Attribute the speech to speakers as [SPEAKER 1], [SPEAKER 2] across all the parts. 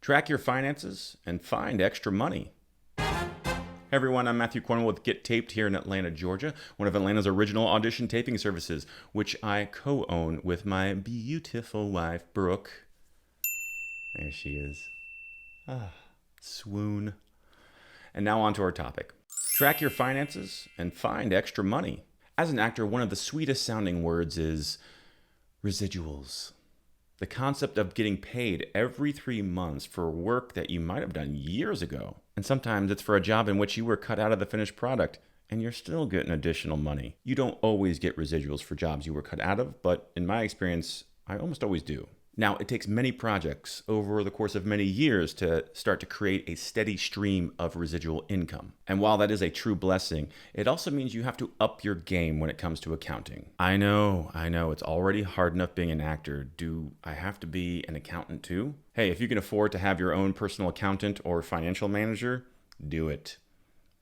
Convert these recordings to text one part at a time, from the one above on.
[SPEAKER 1] Track your finances and find extra money. Hey everyone, I'm Matthew Cornwell with Get Taped here in Atlanta, Georgia, one of Atlanta's original audition taping services, which I co-own with my beautiful wife, Brooke. There she is. Swoon. And now on to our topic. Track your finances and find extra money. As an actor, one of the sweetest sounding words is residuals. The concept of getting paid every 3 months for work that you might have done years ago. And sometimes it's for a job in which you were cut out of the finished product and you're still getting additional money. You don't always get residuals for jobs you were cut out of, but in my experience, I almost always do. Now, it takes many projects over the course of many years to start to create a steady stream of residual income. And while that is a true blessing, it also means you have to up your game when it comes to accounting. I know, it's already hard enough being an actor. Do I have to be an accountant too? Hey, if you can afford to have your own personal accountant or financial manager, do it.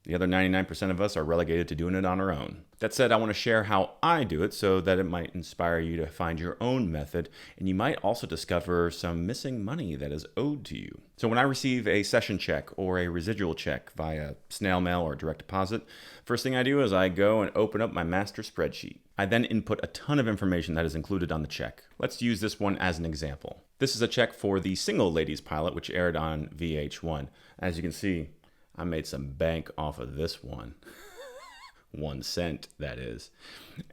[SPEAKER 1] The other 99% of us are relegated to doing it on our own. That said, I want to share how I do it so that it might inspire you to find your own method, and you might also discover some missing money that is owed to you. So when I receive a session check or a residual check via snail mail or direct deposit, first thing I do is I go and open up my master spreadsheet. I then input a ton of information that is included on the check. Let's use this one as an example. This is a check for the Single Ladies pilot, which aired on VH1. As you can see, I made some bank off of this one. 1 cent, that is.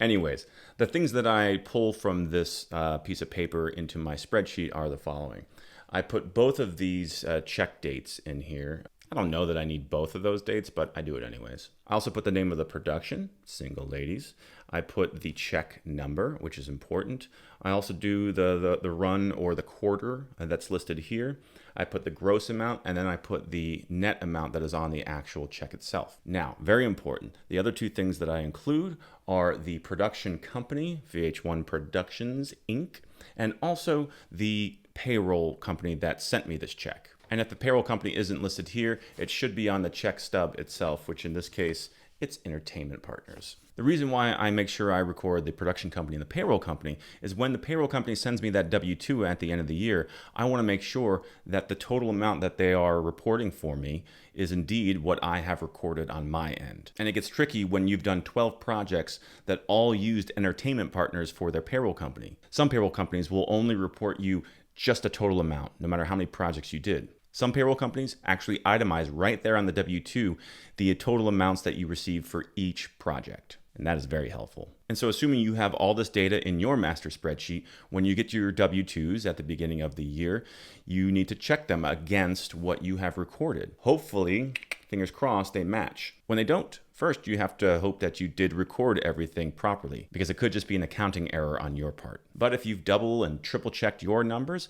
[SPEAKER 1] Anyways, the things that I pull from this piece of paper into my spreadsheet are the following. I put both of these check dates in here. I don't know that I need both of those dates, but I do it anyways. I also put the name of the production, Single Ladies. I put the check number, which is important. I also do the run or the quarter that's listed here. I put the gross amount, and then I put the net amount that is on the actual check itself. Now, very important, the other two things that I include are the production company, VH1 Productions, Inc., and also the payroll company that sent me this check. And if the payroll company isn't listed here, it should be on the check stub itself, which in this case, it's Entertainment Partners. The reason why I make sure I record the production company and the payroll company is when the payroll company sends me that W-2 at the end of the year, I want to make sure that the total amount that they are reporting for me is indeed what I have recorded on my end. And it gets tricky when you've done 12 projects that all used Entertainment Partners for their payroll company. Some payroll companies will only report you just a total amount, no matter how many projects you did. Some payroll companies actually itemize right there on the W-2 the total amounts that you receive for each project. And that is very helpful. And so assuming you have all this data in your master spreadsheet, when you get to your W-2s at the beginning of the year, you need to check them against what you have recorded. Hopefully, fingers crossed, they match. When they don't, first you have to hope that you did record everything properly, because it could just be an accounting error on your part. But if you've double and triple checked your numbers,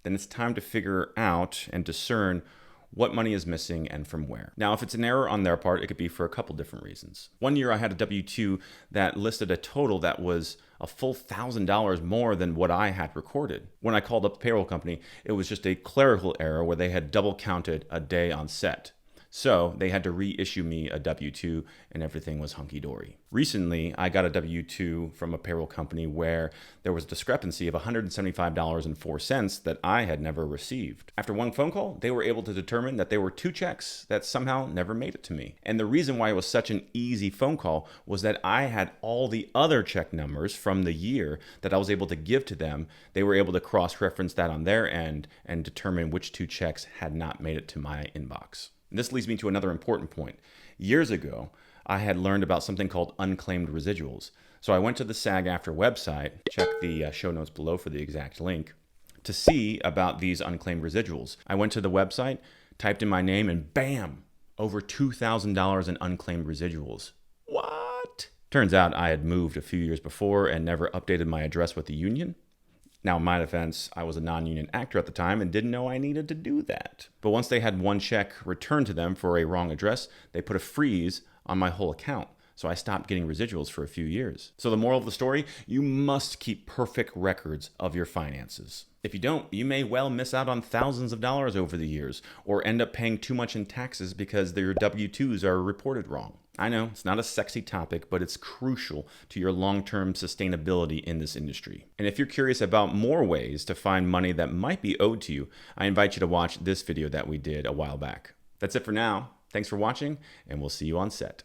[SPEAKER 1] then it's time to figure out and discern what money is missing and from where. Now, if it's an error on their part, it could be for a couple different reasons. One year I had a W-2 that listed a total that was a full $1,000 more than what I had recorded. When I called up the payroll company, it was just a clerical error where they had double counted a day on set. So they had to reissue me a W-2 and everything was hunky-dory. Recently, I got a W-2 from a payroll company where there was a discrepancy of $175.04 that I had never received. After one phone call, they were able to determine that there were 2 checks that somehow never made it to me. And the reason why it was such an easy phone call was that I had all the other check numbers from the year that I was able to give to them. They were able to cross-reference that on their end and determine which 2 checks had not made it to my inbox. This leads me to another important point. Years ago, I had learned about something called unclaimed residuals. So I went to the SAG-AFTRA website, check the show notes below for the exact link, to see about these unclaimed residuals. I went to the website, typed in my name, and bam, over $2,000 in unclaimed residuals. What? Turns out I had moved a few years before and never updated my address with the union. Now, in my defense, I was a non-union actor at the time and didn't know I needed to do that. But once they had one check returned to them for a wrong address, they put a freeze on my whole account. So I stopped getting residuals for a few years. So the moral of the story, you must keep perfect records of your finances. If you don't, you may well miss out on thousands of dollars over the years or end up paying too much in taxes because your W-2s are reported wrong. I know it's not a sexy topic, but it's crucial to your long-term sustainability in this industry. And if you're curious about more ways to find money that might be owed to you, I invite you to watch this video that we did a while back. That's it for now. Thanks for watching, and we'll see you on set.